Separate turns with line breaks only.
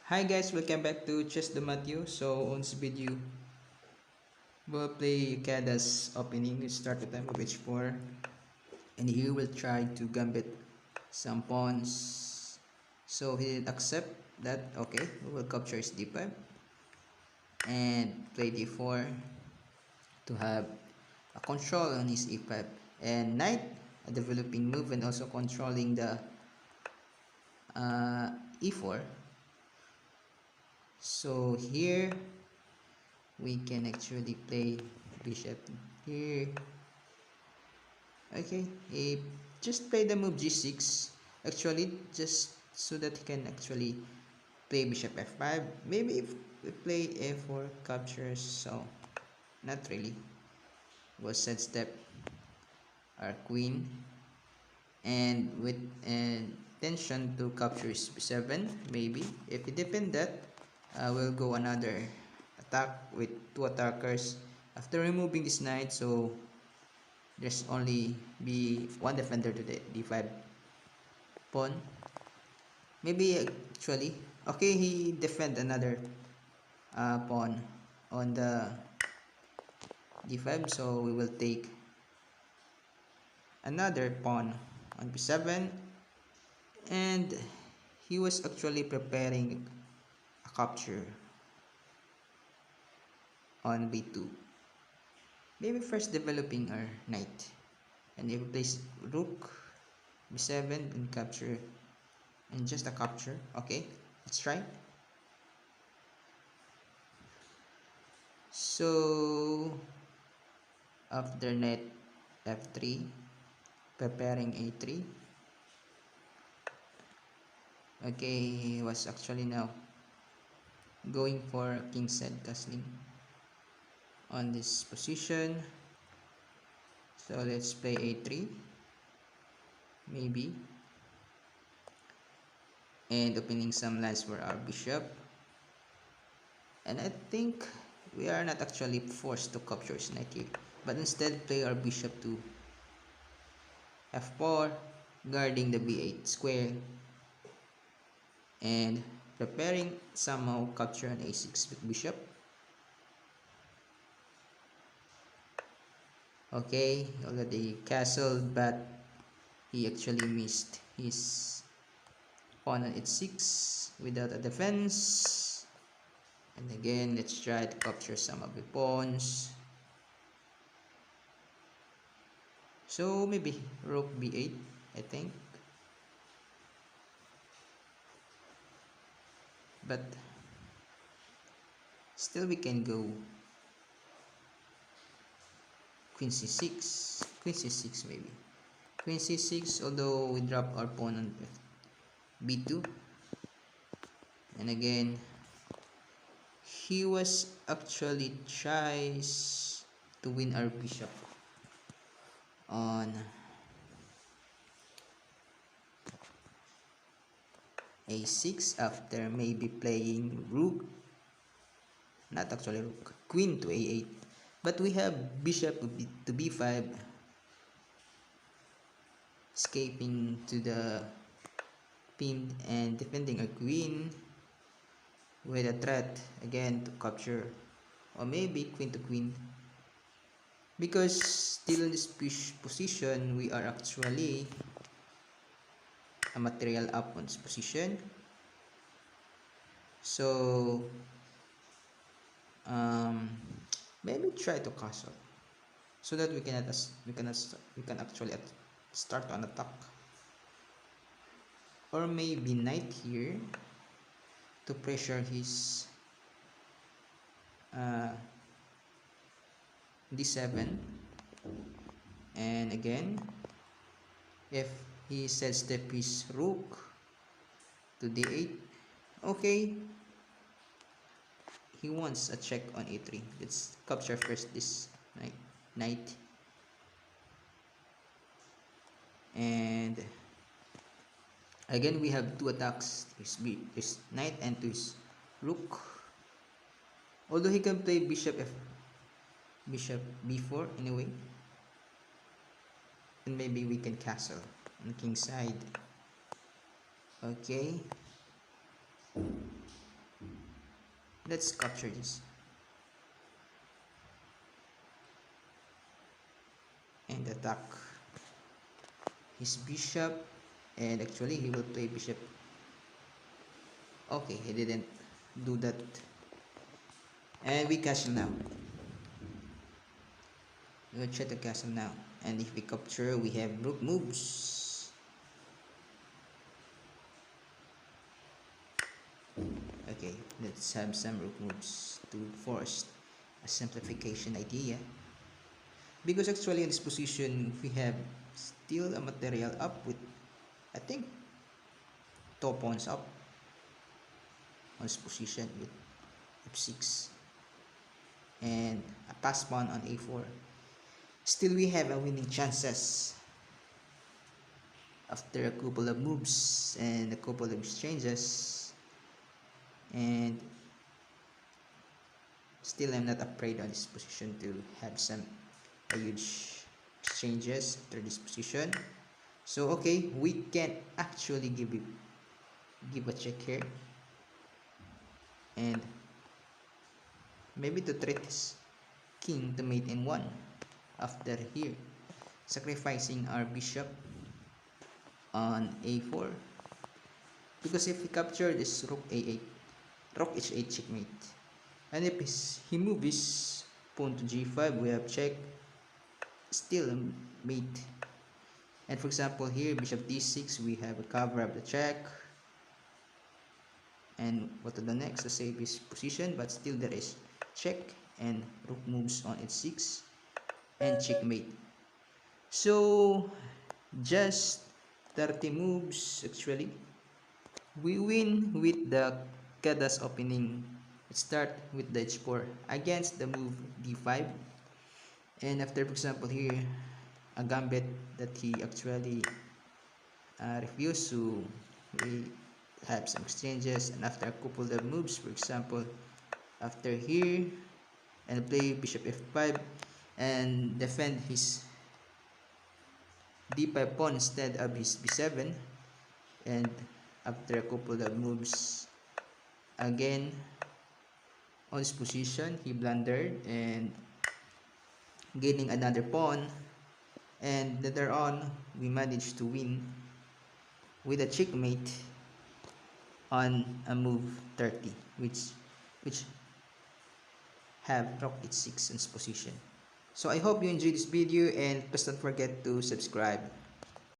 Hi guys, welcome back to Chess the Matthew. So on this video, we'll play Kadas opening. We start the time of h4, and he will try to gambit some pawns. So he didn't accept that. Okay, we will capture his d5 and play d4 to have a control on his e5 and knight, a developing move, and also controlling the e4. So here we can actually play bishop here. Okay, he just play the move g6 actually, just so that he can actually play bishop f5. Maybe if we play a4 captures, so not really. Was set step our queen, and with intention to capture is b7. Maybe if we defend that, we'll go another attack with two attackers after removing this knight. So there's only be one defender to the d5 pawn. Maybe actually, okay, he defend another pawn on the d5, so we will take another pawn on b7, and he was actually preparing a capture on b2. Maybe first developing our knight, and if we place rook b7 and capture, and just a capture. Okay, let's try. So after knight f3, preparing a3. Okay, he was actually now going for kingside castling on this position. So let's play a3 maybe, and opening some lines for our bishop. And I think we are not actually forced to capture his knight here, but instead play our bishop to f4, guarding the b8 square, and preparing somehow capture an a6 with bishop. Okay, already castled, but he actually missed his pawn on h6 without a defense. And again, let's try to capture some of the pawns. So maybe rook b8, I think. But still we can go queen c6, queen c6 maybe. Queen c6, although we drop our pawn on b2. And again, he was actually tries to win our bishop on a6 after maybe playing rook, not actually rook, queen to a8. But we have bishop to b5, escaping to the pin and defending a queen with a threat again to capture, or maybe queen to queen, because still in this position we are actually a material up on this position. So maybe try to castle so that we can actually start an attack, or maybe knight here to pressure his d7. And again, if he sets step his rook to d8, okay, he wants a check on a3. Let's capture first this knight, and again we have two attacks, his knight and to his rook. Although he can play bishop b4 anyway, and maybe we can castle on king side. Okay, Let's capture this and attack his bishop, and actually he will play bishop. Okay, he didn't do that, and we castle now. We'll try to castle now, and if we capture, we have rook moves. Okay, let's have some rook moves to force a simplification idea, because actually in this position we have still a material up with, I think, two pawns up on this position with f6 and a pass pawn on a4. Still we have a winning chances after a couple of moves and a couple of exchanges, and still I'm not afraid on this position to have some huge exchanges after this position. So okay, we can actually give a check here, and maybe to treat this king to mate in one after here sacrificing our bishop on a4, because if we capture this rook a8, rook h8 checkmate, and if he moves his pawn to g5, we have check, still a mate. And for example here bishop d6, we have a cover of the check, and what to the next to save his position, but still there is check, and rook moves on h6 and checkmate. So just 30 moves actually, we win with the Kadas opening. Let's start with the h4 against the move d5, and after for example here a gambit that he actually refused, so we have some exchanges, and after a couple of moves, for example after here, and play bishop f5 and defend his d5 pawn instead of his b7, and after a couple of moves again on his position he blundered and gaining another pawn, and later on we managed to win with a checkmate on a move 30, which have rook h6 in its position. So I hope you enjoyed this video, and please don't forget to subscribe.